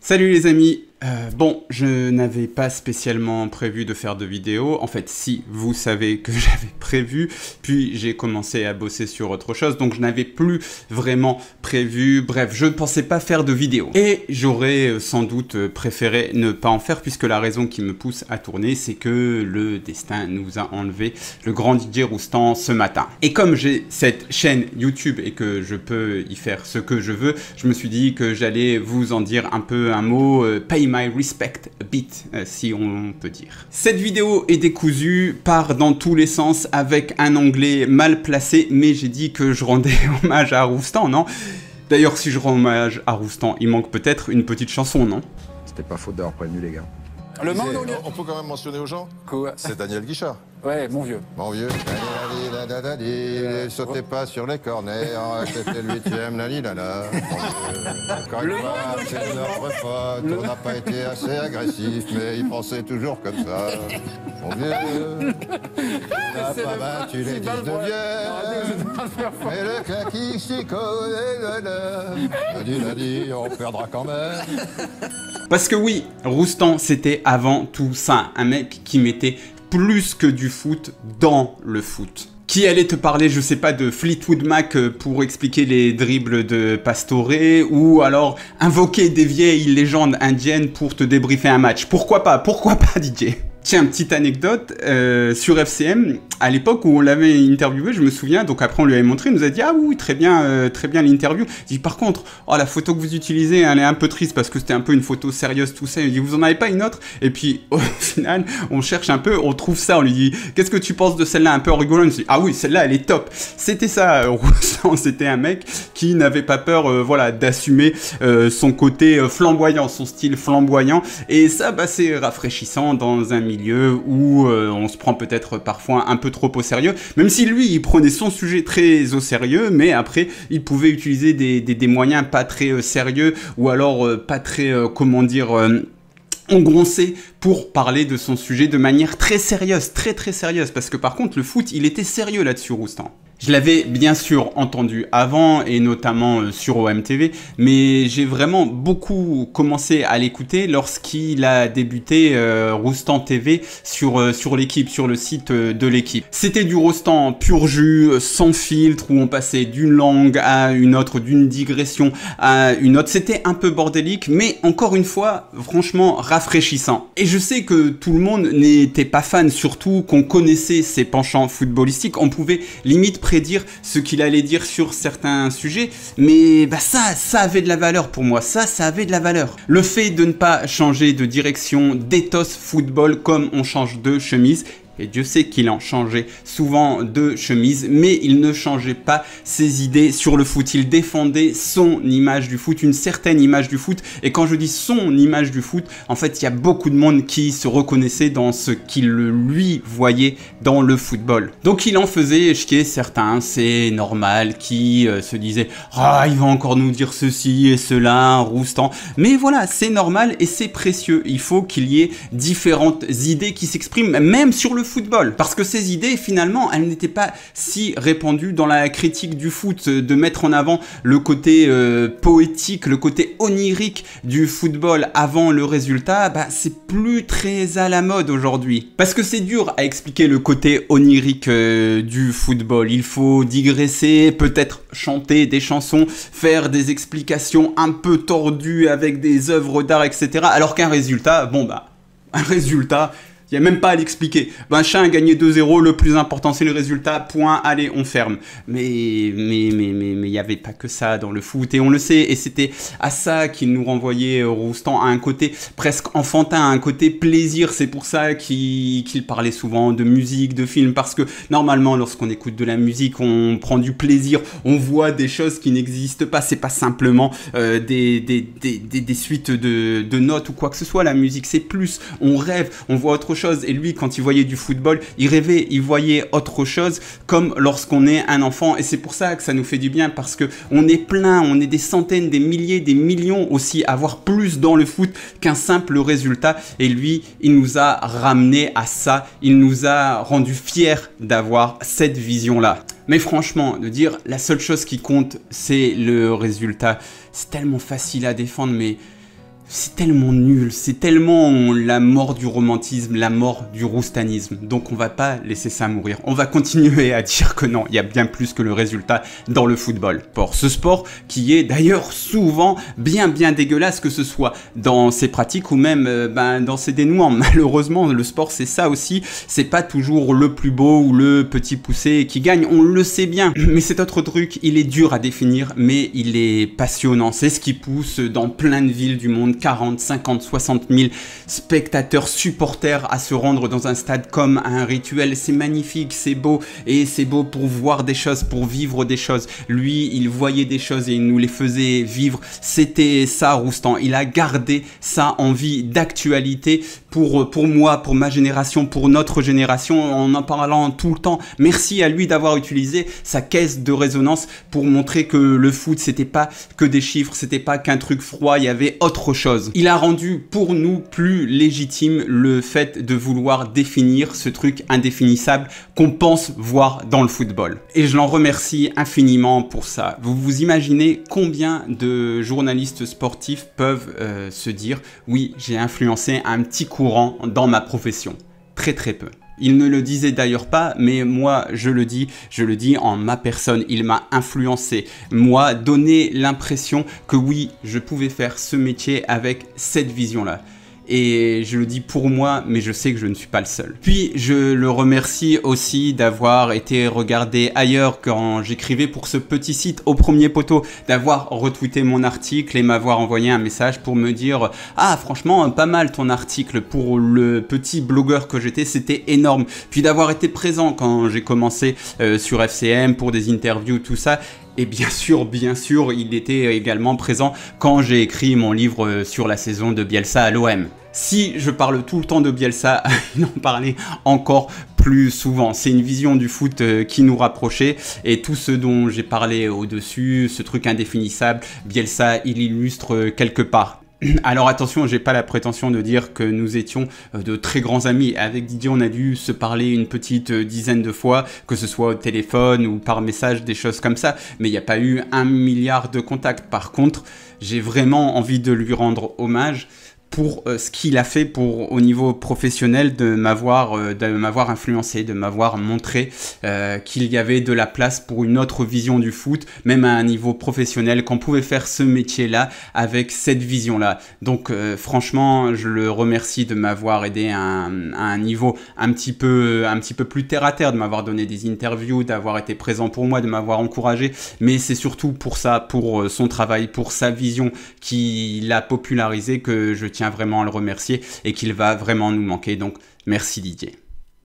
Salut les amis, bon, je n'avais pas spécialement prévu de faire de vidéo. En fait, si, vous savez que j'avais prévu, puis j'ai commencé à bosser sur autre chose, donc je n'avais plus vraiment prévu. Bref, je ne pensais pas faire de vidéo. Et j'aurais sans doute préféré ne pas en faire, puisque la raison qui me pousse à tourner, c'est que le destin nous a enlevé le grand DJ Roustan ce matin. Et comme j'ai cette chaîne YouTube et que je peux y faire ce que je veux, je me suis dit que j'allais vous en dire un peu un mot, pay my respect a bit, si on peut dire. Cette vidéo est décousue, part dans tous les sens avec un anglais mal placé, mais j'ai dit que je rendais hommage à Roustan, non? D'ailleurs, si je rends hommage à Roustan, il manque peut-être une petite chanson, non? C'était pas faute d'avoir prévenu les gars. Le Mans, donc. On peut quand même mentionner aux gens. Quoi? C'est Daniel Guichard. Ouais, mon vieux. Mon vieux. Sautez pas sur les corners, c'était le 8e, la. Encore une fois, c'est notre faute. On n'a pas été assez agressif, mais il pensait toujours comme ça. Mon vieux. On n'a pas battu les 19e. Mais le claquistico, on perdra quand même. Parce que oui, Roustan, c'était avant tout ça, un mec qui mettait plus que du foot dans le foot. Qui allait te parler, je sais pas, de Fleetwood Mac pour expliquer les dribbles de Pastore, ou alors invoquer des vieilles légendes indiennes pour te débriefer un match. Pourquoi pas DJ? Tiens, petite anecdote, sur FCM, à l'époque où on l'avait interviewé, je me souviens, donc après on lui avait montré, il nous a dit « Ah oui, très bien l'interview ». Il dit « Par contre, oh, la photo que vous utilisez, elle est un peu triste parce que c'était un peu une photo sérieuse, tout ça ». Il dit « Vous en avez pas une autre ?» Et puis au final, on cherche un peu, on trouve ça, on lui dit « Qu'est-ce que tu penses de celle-là un peu rigolant ?» Il dit « Ah oui, celle-là, elle est top ». C'était ça, Roustan, c'était un mec qui n'avait pas peur, voilà, d'assumer son côté flamboyant, son style flamboyant. Et ça, bah, c'est rafraîchissant dans un milieu où on se prend peut-être parfois un peu trop au sérieux, même si lui il prenait son sujet très au sérieux, mais après il pouvait utiliser des moyens pas très sérieux, ou alors pas très comment dire engoncé pour parler de son sujet de manière très sérieuse, très sérieuse, parce que par contre le foot il était sérieux là-dessus, Roustan. Je l'avais bien sûr entendu avant, et notamment sur OMTV, mais j'ai vraiment beaucoup commencé à l'écouter lorsqu'il a débuté Roustan TV sur l'équipe, sur le site de l'équipe. C'était du Roustan pur jus, sans filtre, où on passait d'une langue à une autre, d'une digression à une autre. C'était un peu bordélique, mais encore une fois, franchement rafraîchissant. Et je sais que tout le monde n'était pas fan, surtout qu'on connaissait ses penchants footballistiques, on pouvait limite prédire ce qu'il allait dire sur certains sujets, mais bah ça avait de la valeur pour moi, ça avait de la valeur. Le fait de ne pas changer de direction d'éthos football comme on change de chemise, et Dieu sait qu'il en changeait souvent de chemise, mais il ne changeait pas ses idées sur le foot. Il défendait son image du foot, une certaine image du foot. Et quand je dis son image du foot, en fait, il y a beaucoup de monde qui se reconnaissait dans ce qu'il lui voyait dans le football. Donc il en faisait chier certains, c'est normal, qui se disaient « Ah, il va encore nous dire ceci et cela, Roustan ». Mais voilà, c'est normal et c'est précieux. Il faut qu'il y ait différentes idées qui s'expriment, même sur le football, parce que ces idées finalement elles n'étaient pas si répandues dans la critique du foot, de mettre en avant le côté poétique, le côté onirique du football avant le résultat, bah c'est plus très à la mode aujourd'hui, parce que c'est dur à expliquer le côté onirique du football. Il faut digresser, peut-être chanter des chansons, faire des explications un peu tordues avec des œuvres d'art, etc., alors qu'un résultat, bon bah un résultat, il n'y a même pas à l'expliquer. Machin a gagné 2-0, le plus important c'est le résultat, point, allez, on ferme. Mais il n'y avait pas que ça dans le foot, et on le sait, et c'était à ça qu'il nous renvoyait Roustan, à un côté presque enfantin, à un côté plaisir. C'est pour ça qu'il parlait souvent de musique, de films, parce que normalement lorsqu'on écoute de la musique, on prend du plaisir, on voit des choses qui n'existent pas, c'est pas simplement des suites de notes ou quoi que ce soit. La musique c'est plus, on rêve, on voit autre chose. Et lui, quand il voyait du football, il rêvait, il voyait autre chose, comme lorsqu'on est un enfant. Et c'est pour ça que ça nous fait du bien, parce que on est plein, on est des centaines, des milliers, des millions aussi à voir plus dans le foot qu'un simple résultat. Et lui, il nous a ramené à ça, il nous a rendu fiers d'avoir cette vision-là. Mais franchement, de dire la seule chose qui compte, c'est le résultat, c'est tellement facile à défendre, mais c'est tellement nul, c'est tellement la mort du romantisme, la mort du roustanisme. Donc on va pas laisser ça mourir. On va continuer à dire que non, il y a bien plus que le résultat dans le football. Pour ce sport qui est d'ailleurs souvent bien dégueulasse, que ce soit dans ses pratiques ou même dans ses dénouements. Malheureusement, le sport c'est ça aussi, c'est pas toujours le plus beau ou le petit poussé qui gagne, on le sait bien. Mais cet autre truc, il est dur à définir, mais il est passionnant. C'est ce qui pousse dans plein de villes du monde 40, 50, 60 000 spectateurs, supporters à se rendre dans un stade comme un rituel. C'est magnifique, c'est beau, et c'est beau pour voir des choses, pour vivre des choses. Lui, il voyait des choses et il nous les faisait vivre. C'était ça, Roustan. Il a gardé ça en vie d'actualité pour moi, pour ma génération, pour notre génération, en parlant tout le temps. Merci à lui d'avoir utilisé sa caisse de résonance pour montrer que le foot, c'était pas que des chiffres, c'était pas qu'un truc froid, il y avait autre chose. Il a rendu pour nous plus légitime le fait de vouloir définir ce truc indéfinissable qu'on pense voir dans le football. Et je l'en remercie infiniment pour ça. Vous imaginez combien de journalistes sportifs peuvent se dire « Oui, j'ai influencé un petit courant dans ma profession ». Très peu. Il ne le disait d'ailleurs pas, mais moi je le dis en ma personne, il m'a influencé, moi, donné l'impression que oui, je pouvais faire ce métier avec cette vision-là. Et je le dis pour moi, mais je sais que je ne suis pas le seul. Puis je le remercie aussi d'avoir été regardé ailleurs quand j'écrivais pour ce petit site Au Premier Poteau, d'avoir retweeté mon article et m'avoir envoyé un message pour me dire « Ah franchement, pas mal ton article pour le petit blogueur que j'étais, c'était énorme. » Puis d'avoir été présent quand j'ai commencé sur FCM pour des interviews, tout ça. Et bien sûr, il était également présent quand j'ai écrit mon livre sur la saison de Bielsa à l'OM. Si je parle tout le temps de Bielsa, il en parlait encore plus souvent. C'est une vision du foot qui nous rapprochait, et tout ce dont j'ai parlé au-dessus, ce truc indéfinissable, Bielsa, il illustre quelque part. Alors attention, j'ai pas la prétention de dire que nous étions de très grands amis. Avec Didier, on a dû se parler une petite dizaine de fois, que ce soit au téléphone ou par message, des choses comme ça. Mais il n'y a pas eu 1 milliard de contacts. Par contre, j'ai vraiment envie de lui rendre hommage pour ce qu'il a fait au niveau professionnel, de m'avoir influencé, de m'avoir montré qu'il y avait de la place pour une autre vision du foot, même à un niveau professionnel, qu'on pouvait faire ce métier-là avec cette vision-là. Donc franchement, je le remercie de m'avoir aidé à un niveau un petit peu plus terre à terre, de m'avoir donné des interviews, d'avoir été présent pour moi, de m'avoir encouragé, mais c'est surtout pour ça, pour son travail, pour sa vision qu'il a popularisé, que je tiens vraiment à le remercier et qu'il va vraiment nous manquer. Donc merci Didier.